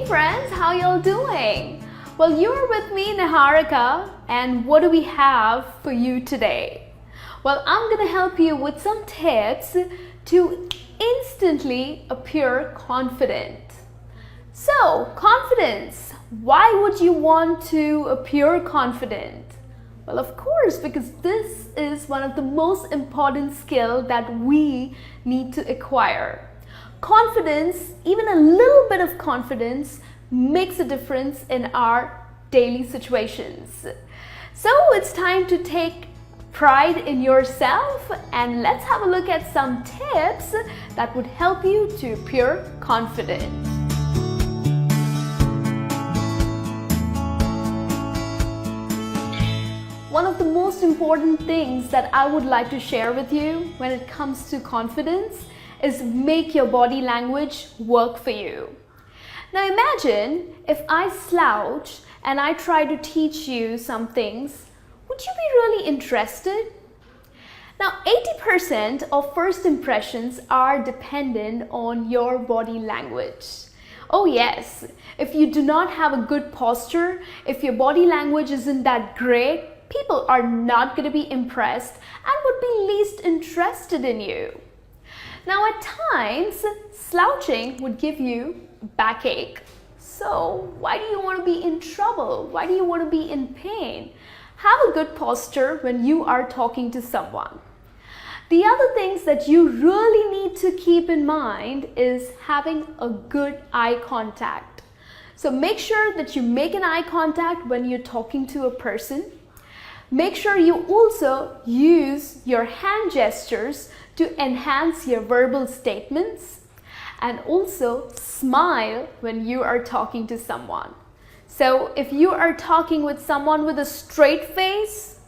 friends, how y'all doing? Well, you're with me, Niharika, and what do we have for you today? Well, I'm gonna help you with some tips to instantly appear confident. So, confidence. Why would you want to appear confident? Well, of course, because this is one of the most important skills that we need to acquire. Confidence, even a little bit of confidence, makes a difference in our daily situations. So it's time to take pride in yourself and let's have a look at some tips that would help you to appear confident. One of the most important things that I would like to share with you when it comes to confidence is make your body language work for you. Now imagine if I slouch and I try to teach you some things, would you be really interested? Now 80% of first impressions are dependent on your body language. Oh yes, if you do not have a good posture, if your body language isn't that great, people are not going to be impressed and would be least interested in you. Now at times, slouching would give you backache. So why do you want to be in trouble? Why do you want to be in pain? Have a good posture when you are talking to someone. The other things that you really need to keep in mind is having a good eye contact. So make sure that you make an eye contact when you're talking to a person. Make sure you also use your hand gestures to enhance your verbal statements and also smile when you are talking to someone. So if you are talking with someone with a straight face,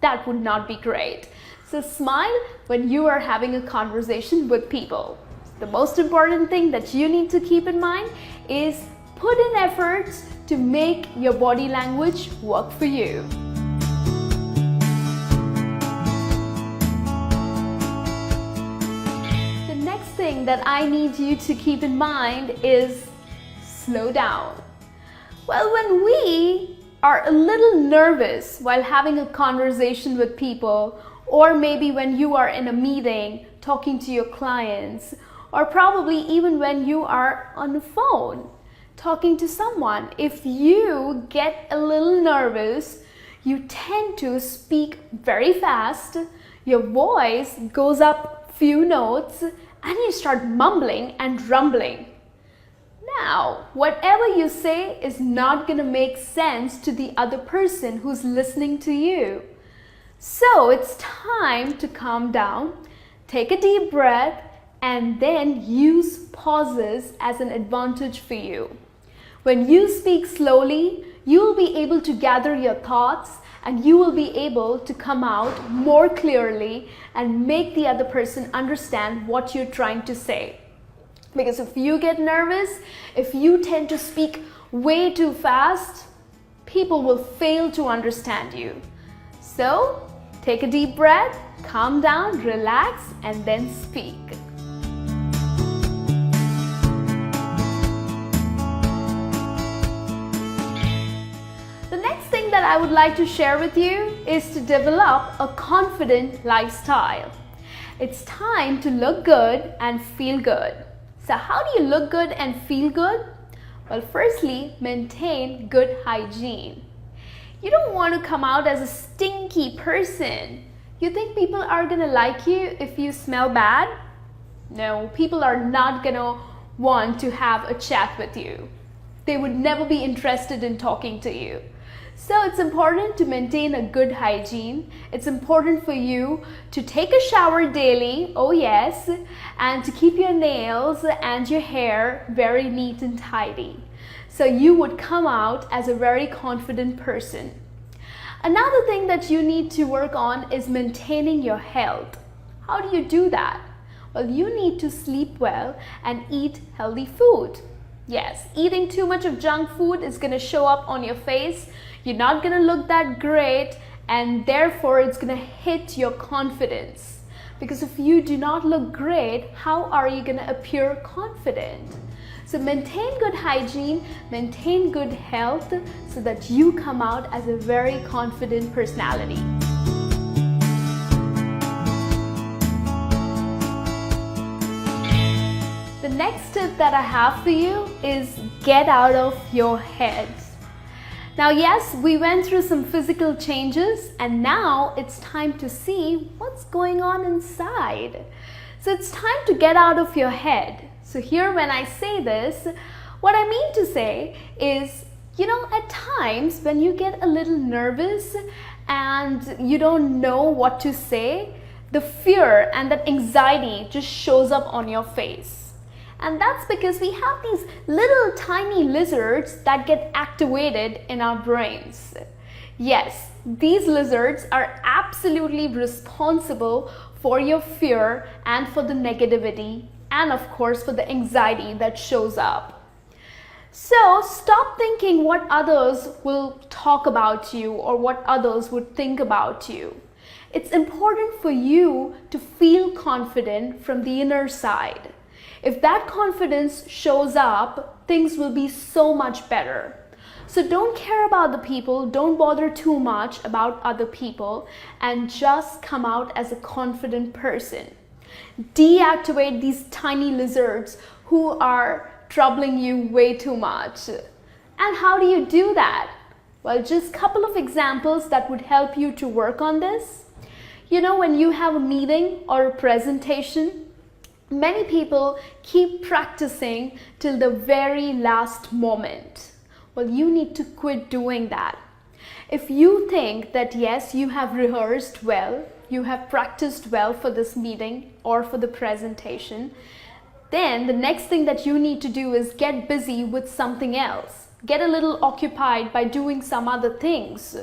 that would not be great. So smile when you are having a conversation with people. The most important thing that you need to keep in mind is put in efforts to make your body language work for you. Thing that I need you to keep in mind is slow down. Well, when we are a little nervous while having a conversation with people, or maybe when you are in a meeting talking to your clients, or probably even when you are on the phone talking to someone, if you get a little nervous, you tend to speak very fast, your voice goes up few notes, and you start mumbling and rumbling. Now, whatever you say is not going to make sense to the other person who's listening to you. So it's time to calm down, take a deep breath, and then use pauses as an advantage for you. When you speak slowly, you'll be able to gather your thoughts and you will be able to come out more clearly and make the other person understand what you're trying to say. Because if you get nervous, if you tend to speak way too fast, people will fail to understand you. So, take a deep breath, calm down, relax, and then speak. That I would like to share with you is to develop a confident lifestyle. It's time to look good and feel good. So how do you look good and feel good? Well, firstly, maintain good hygiene. You don't want to come out as a stinky person. You think people are gonna like you if you smell bad? No, people are not gonna want to have a chat with you. They would never be interested in talking to you. So it's important to maintain a good hygiene. It's important for you to take a shower daily, oh yes, and to keep your nails and your hair very neat and tidy. So you would come out as a very confident person. Another thing that you need to work on is maintaining your health. How do you do that? Well, you need to sleep well and eat healthy food. Yes, eating too much of junk food is going to show up on your face. You're not going to look that great and therefore it's going to hit your confidence. Because if you do not look great, how are you going to appear confident? So So maintain good hygiene, maintain good health so that you come out as a very confident personality. The next tip that I have for you is get out of your head. Now, yes, we went through some physical changes and now it's time to see what's going on inside. So it's time to get out of your head. So here when I say this, what I mean to say is, at times when you get a little nervous and you don't know what to say, the fear and that anxiety just shows up on your face. And that's because we have these little tiny lizards that get activated in our brains. Yes, these lizards are absolutely responsible for your fear and for the negativity and of course for the anxiety that shows up. So stop thinking what others will talk about you or what others would think about you. It's important for you to feel confident from the inner side. If that confidence shows up, things will be so much better. So don't care about the people, don't bother too much about other people, and just come out as a confident person. Deactivate these tiny lizards who are troubling you way too much. And how do you do that? Well, just a couple of examples that would help you to work on this. When you have a meeting or a presentation, many people keep practicing till the very last moment. Well, you need to quit doing that. If you think that yes, you have rehearsed well, you have practiced well for this meeting or for the presentation, then the next thing that you need to do is get busy with something else. Get a little occupied by doing some other things.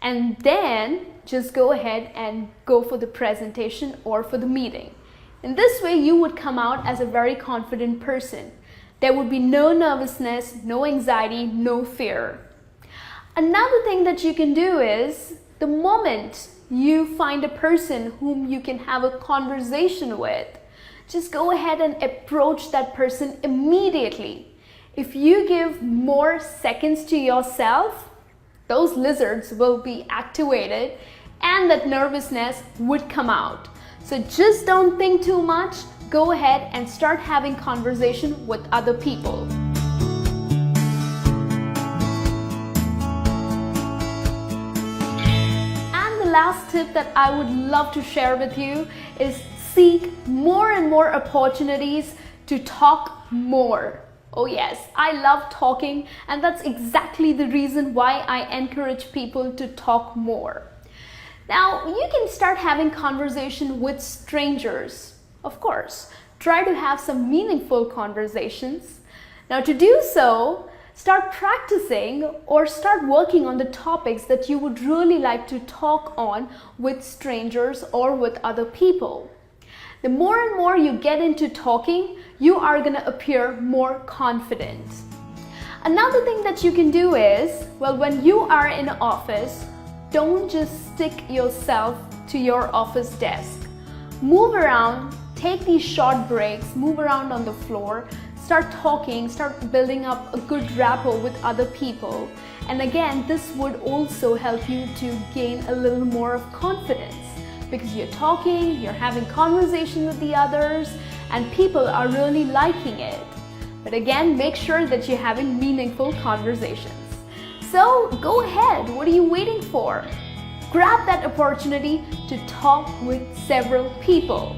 And then just go ahead and go for the presentation or for the meeting. In this way, you would come out as a very confident person. There would be no nervousness, no anxiety, no fear. Another thing that you can do is, the moment you find a person whom you can have a conversation with, just go ahead and approach that person immediately. If you give more seconds to yourself, those lizards will be activated and that nervousness would come out. So just don't think too much. Go ahead and start having conversation with other people. And the last tip that I would love to share with you is seek more and more opportunities to talk more. Oh yes, I love talking, and that's exactly the reason why I encourage people to talk more. Now, you can start having conversation with strangers. Of course, try to have some meaningful conversations. Now, to do so, start practicing or start working on the topics that you would really like to talk on with strangers or with other people. The more and more you get into talking, you are going to appear more confident. Another thing that you can do is, when you are in an office, don't just stick yourself to your office desk. Move around, take these short breaks, move around on the floor, start talking, start building up a good rapport with other people. And again, this would also help you to gain a little more of confidence because you're talking, you're having conversation with the others, and people are really liking it. But again, make sure that you're having meaningful conversations. So go ahead, what are you waiting for? Grab that opportunity to talk with several people.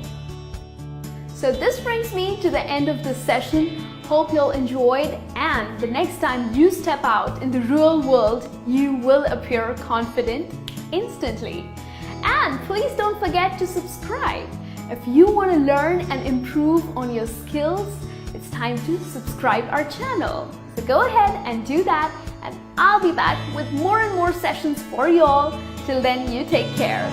So this brings me to the end of this session. Hope you'll enjoyed, and the next time you step out in the real world, you will appear confident instantly. And please don't forget to subscribe. If you want to learn and improve on your skills, it's time to subscribe our channel. So go ahead and do that, and I'll be back with more and more sessions for you all. Till then, you take care.